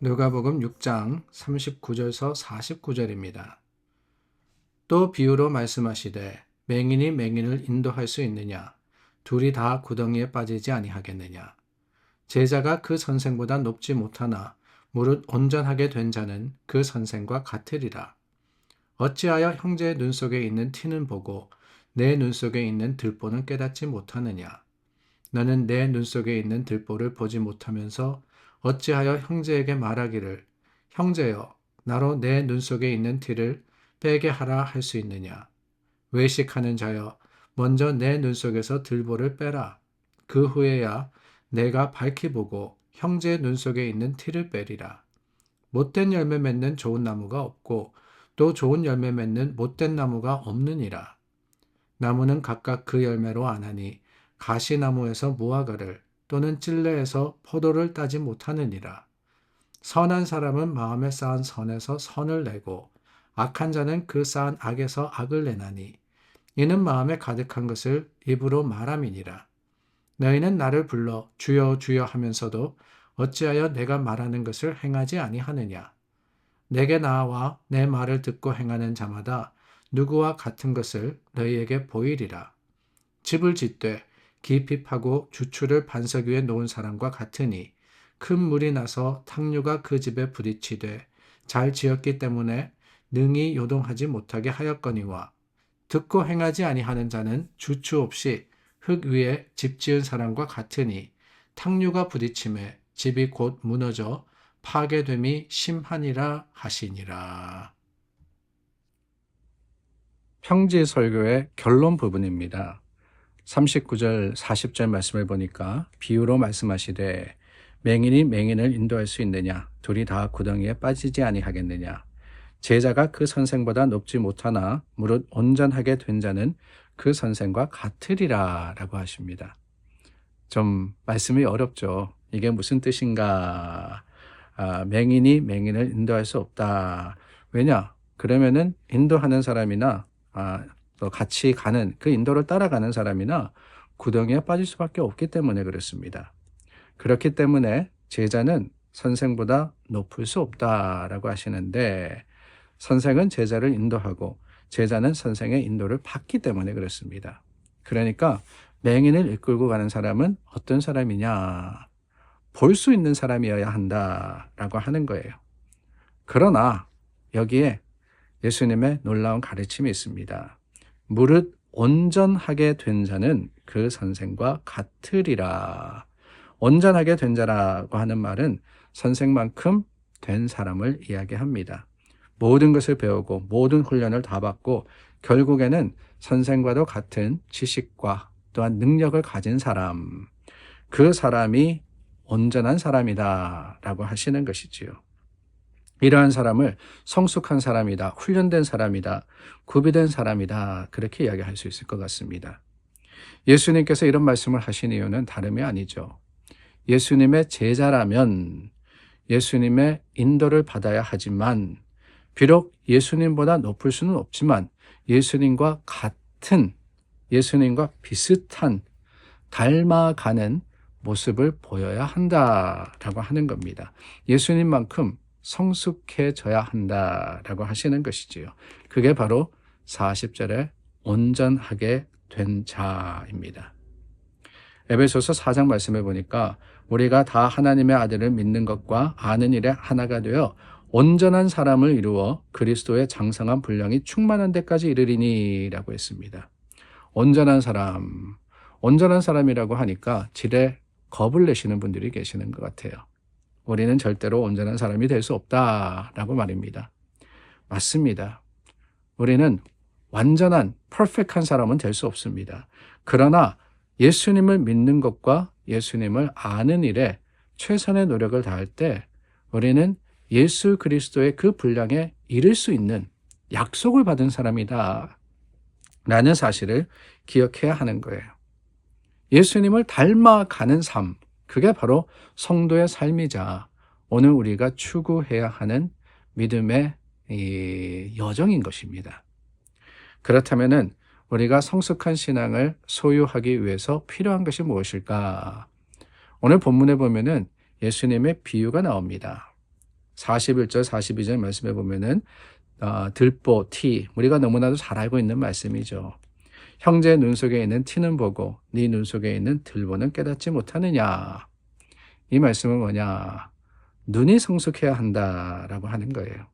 누가복음 6장 39절서 49절입니다. 또 비유로 말씀하시되 맹인이 맹인을 인도할 수 있느냐? 둘이 다 구덩이에 빠지지 아니하겠느냐? 제자가 그 선생보다 높지 못하나 무릇 온전하게 된 자는 그 선생과 같으리라. 어찌하여 형제의 눈 속에 있는 티는 보고 내 눈 속에 있는 들보는 깨닫지 못하느냐? 너는 내 눈 속에 있는 들보를 보지 못하면서 어찌하여 형제에게 말하기를 형제여 나로 내 눈 속에 있는 티를 빼게 하라 할 수 있느냐? 외식하는 자여 먼저 내 눈 속에서 들보를 빼라. 그 후에야 내가 밝히 보고 형제의 눈 속에 있는 티를 빼리라. 못된 열매 맺는 좋은 나무가 없고 또 좋은 열매 맺는 못된 나무가 없느니라. 나무는 각각 그 열매로 아나니 가시나무에서 무화과를 또는 찔레에서 포도를 따지 못하느니라. 선한 사람은 마음에 쌓은 선에서 선을 내고 악한 자는 그 쌓은 악에서 악을 내나니 이는 마음에 가득한 것을 입으로 말함이니라. 너희는 나를 불러 주여 주여 하면서도 어찌하여 내가 말하는 것을 행하지 아니하느냐. 내게 나와 내 말을 듣고 행하는 자마다 누구와 같은 것을 너희에게 보이리라. 집을 짓되 깊이 파고 주추를 반석 위에 놓은 사람과 같으니 큰 물이 나서 탕류가 그 집에 부딪히되 잘 지었기 때문에 능히 요동하지 못하게 하였거니와 듣고 행하지 아니하는 자는 주추 없이 흙 위에 집 지은 사람과 같으니 탕류가 부딪힘에 집이 곧 무너져 파괴됨이 심하니라 하시니라. 평지 설교의 결론 부분입니다. 39절 40절 말씀을 보니까 비유로 말씀하시되 맹인이 맹인을 인도할 수 있느냐? 둘이 다 구덩이에 빠지지 아니하겠느냐? 제자가 그 선생보다 높지 못하나 무릇 온전하게 된 자는 그 선생과 같으리라 라고 하십니다. 좀 말씀이 어렵죠. 이게 무슨 뜻인가? 맹인이 맹인을 인도할 수 없다. 왜냐? 그러면은 인도하는 사람이나 또 같이 가는 그 인도를 따라가는 사람이나 구덩이에 빠질 수밖에 없기 때문에 그렇습니다. 그렇기 때문에 제자는 선생보다 높을 수 없다라고 하시는데 선생은 제자를 인도하고 제자는 선생의 인도를 받기 때문에 그렇습니다. 그러니까 맹인을 이끌고 가는 사람은 어떤 사람이냐? 볼 수 있는 사람이어야 한다라고 하는 거예요. 그러나 여기에 예수님의 놀라운 가르침이 있습니다. 무릇 온전하게 된 자는 그 선생과 같으리라. 온전하게 된 자라고 하는 말은 선생만큼 된 사람을 이야기합니다. 모든 것을 배우고 모든 훈련을 다 받고 결국에는 선생과도 같은 지식과 또한 능력을 가진 사람, 그 사람이 온전한 사람이다 라고 하시는 것이지요. 이러한 사람을 성숙한 사람이다, 훈련된 사람이다, 구비된 사람이다 그렇게 이야기할 수 있을 것 같습니다. 예수님께서 이런 말씀을 하신 이유는 다름이 아니죠. 예수님의 제자라면 예수님의 인도를 받아야 하지만 비록 예수님보다 높을 수는 없지만 예수님과 같은, 예수님과 비슷한, 닮아가는 모습을 보여야 한다라고 하는 겁니다. 예수님만큼 성숙해져야 한다라고 하시는 것이지요. 그게 바로 40절에 온전하게 된 자입니다. 에베소서 4장 말씀을 보니까 우리가 다 하나님의 아들을 믿는 것과 아는 일에 하나가 되어 온전한 사람을 이루어 그리스도의 장성한 분량이 충만한 데까지 이르리니 라고 했습니다. 온전한 사람이라고 하니까 지레 겁을 내시는 분들이 계시는 것 같아요. 우리는 절대로 온전한 사람이 될 수 없다라고 말입니다. 맞습니다. 우리는 완전한 퍼펙트한 사람은 될 수 없습니다. 그러나 예수님을 믿는 것과 예수님을 아는 일에 최선의 노력을 다할 때 우리는 예수 그리스도의 그 분량에 이를 수 있는 약속을 받은 사람이다 라는 사실을 기억해야 하는 거예요. 예수님을 닮아가는 삶, 그게 바로 성도의 삶이자 오늘 우리가 추구해야 하는 믿음의 여정인 것입니다. 그렇다면은 우리가 성숙한 신앙을 소유하기 위해서 필요한 것이 무엇일까? 오늘 본문에 보면은 예수님의 비유가 나옵니다. 41절, 42절 말씀해 보면은 들보, 티, 우리가 너무나도 잘 알고 있는 말씀이죠. 형제의 눈 속에 있는 티는 보고 네 눈 속에 있는 들보는 깨닫지 못하느냐. 이 말씀은 뭐냐? 눈이 성숙해야 한다라고 하는 거예요.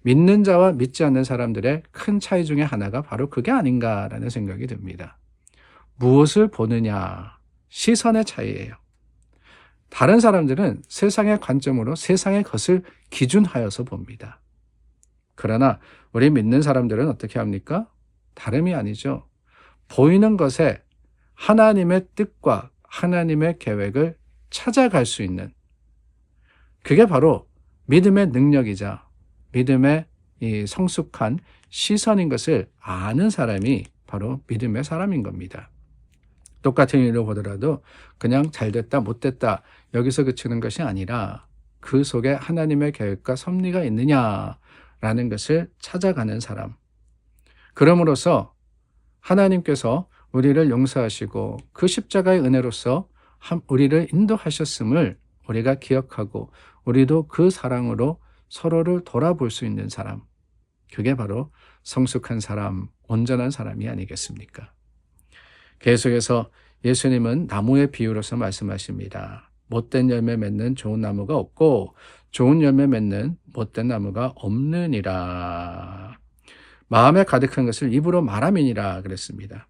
믿는 자와 믿지 않는 사람들의 큰 차이 중에 하나가 바로 그게 아닌가라는 생각이 듭니다. 무엇을 보느냐, 시선의 차이예요. 다른 사람들은 세상의 관점으로 세상의 것을 기준하여서 봅니다. 그러나 우리 믿는 사람들은 어떻게 합니까? 다름이 아니죠. 보이는 것에 하나님의 뜻과 하나님의 계획을 찾아갈 수 있는, 그게 바로 믿음의 능력이자 믿음의 이 성숙한 시선인 것을 아는 사람이 바로 믿음의 사람인 겁니다. 똑같은 일을 보더라도 그냥 잘됐다 못됐다 여기서 그치는 것이 아니라 그 속에 하나님의 계획과 섭리가 있느냐라는 것을 찾아가는 사람. 그럼으로써 하나님께서 우리를 용서하시고 그 십자가의 은혜로서 우리를 인도하셨음을 우리가 기억하고 우리도 그 사랑으로 서로를 돌아볼 수 있는 사람, 그게 바로 성숙한 사람, 온전한 사람이 아니겠습니까? 계속해서 예수님은 나무의 비유로서 말씀하십니다. 못된 열매 맺는 좋은 나무가 없고 좋은 열매 맺는 못된 나무가 없느니라. 마음에 가득한 것을 입으로 말함이니라 그랬습니다.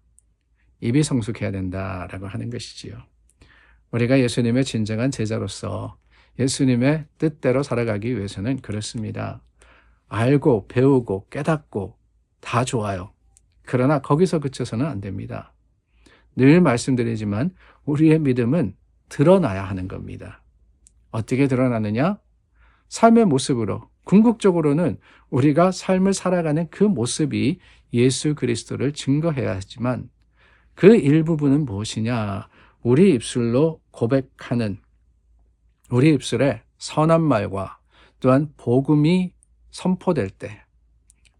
입이 성숙해야 된다라고 하는 것이지요. 우리가 예수님의 진정한 제자로서 예수님의 뜻대로 살아가기 위해서는 그렇습니다. 알고 배우고 깨닫고 다 좋아요. 그러나 거기서 그쳐서는 안 됩니다. 늘 말씀드리지만 우리의 믿음은 드러나야 하는 겁니다. 어떻게 드러나느냐? 삶의 모습으로, 궁극적으로는 우리가 삶을 살아가는 그 모습이 예수 그리스도를 증거해야 하지만 그 일부분은 무엇이냐? 우리 입술로 고백하는, 우리 입술에 선한 말과 또한 복음이 선포될 때,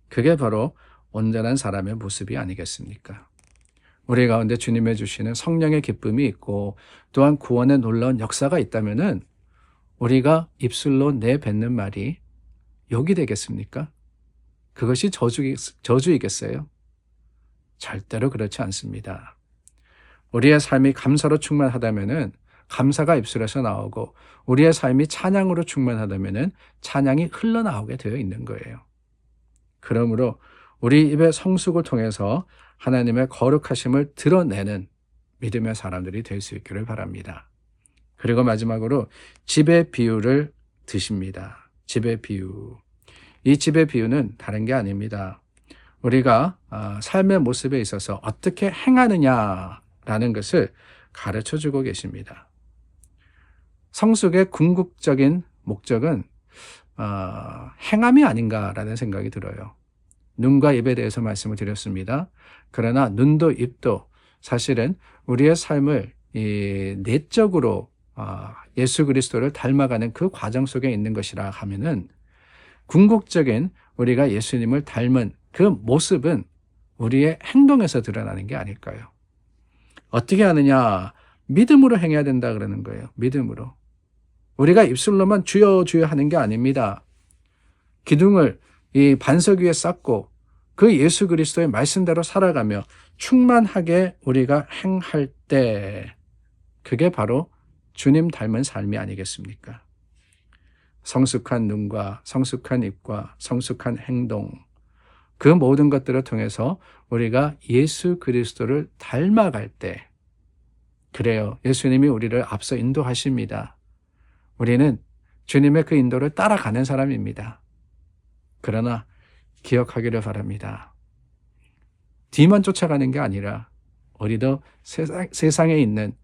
그게 바로 온전한 사람의 모습이 아니겠습니까? 우리 가운데 주님의 주시는 성령의 기쁨이 있고 또한 구원의 놀라운 역사가 있다면은 우리가 입술로 내뱉는 말이 욕이 되겠습니까? 그것이 저주이겠어요? 절대로 그렇지 않습니다. 우리의 삶이 감사로 충만하다면은 감사가 입술에서 나오고 우리의 삶이 찬양으로 충만하다면은 찬양이 흘러나오게 되어 있는 거예요. 그러므로 우리 입의 성숙을 통해서 하나님의 거룩하심을 드러내는 믿음의 사람들이 될 수 있기를 바랍니다. 그리고 마지막으로 집의 비유를 드십니다. 집의 비유. 이 집의 비유는 다른 게 아닙니다. 우리가 삶의 모습에 있어서 어떻게 행하느냐라는 것을 가르쳐 주고 계십니다. 성숙의 궁극적인 목적은 행함이 아닌가라는 생각이 들어요. 눈과 입에 대해서 말씀을 드렸습니다. 그러나 눈도 입도 사실은 우리의 삶을 내적으로 예수 그리스도를 닮아가는 그 과정 속에 있는 것이라 하면은 궁극적인 우리가 예수님을 닮은 그 모습은 우리의 행동에서 드러나는 게 아닐까요? 어떻게 하느냐? 믿음으로 행해야 된다 그러는 거예요. 믿음으로. 우리가 입술로만 주여 주여 하는 게 아닙니다. 기둥을 이 반석 위에 쌓고 그 예수 그리스도의 말씀대로 살아가며 충만하게 우리가 행할 때 그게 바로 주님 닮은 삶이 아니겠습니까? 성숙한 눈과 성숙한 입과 성숙한 행동, 그 모든 것들을 통해서 우리가 예수 그리스도를 닮아갈 때, 그래요. 예수님이 우리를 앞서 인도하십니다. 우리는 주님의 그 인도를 따라가는 사람입니다. 그러나 기억하기를 바랍니다. 뒤만 쫓아가는 게 아니라 우리도 세상에 있는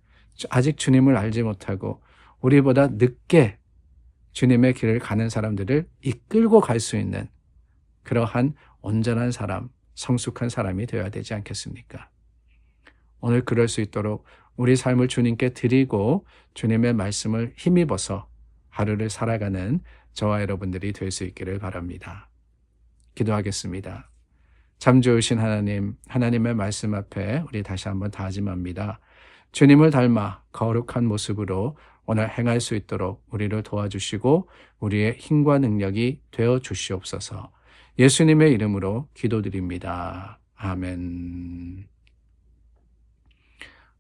아직 주님을 알지 못하고 우리보다 늦게 주님의 길을 가는 사람들을 이끌고 갈 수 있는 그러한 온전한 사람, 성숙한 사람이 되어야 되지 않겠습니까? 오늘 그럴 수 있도록 우리 삶을 주님께 드리고 주님의 말씀을 힘입어서 하루를 살아가는 저와 여러분들이 될 수 있기를 바랍니다. 기도하겠습니다. 참 좋으신 하나님, 하나님의 말씀 앞에 우리 다시 한번 다짐합니다. 주님을 닮아 거룩한 모습으로 오늘 행할 수 있도록 우리를 도와주시고 우리의 힘과 능력이 되어 주시옵소서. 예수님의 이름으로 기도드립니다. 아멘.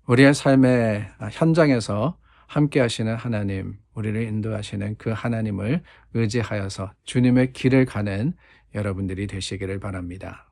우리의 삶의 현장에서 함께 하시는 하나님, 우리를 인도하시는 그 하나님을 의지하여서 주님의 길을 가는 여러분들이 되시기를 바랍니다.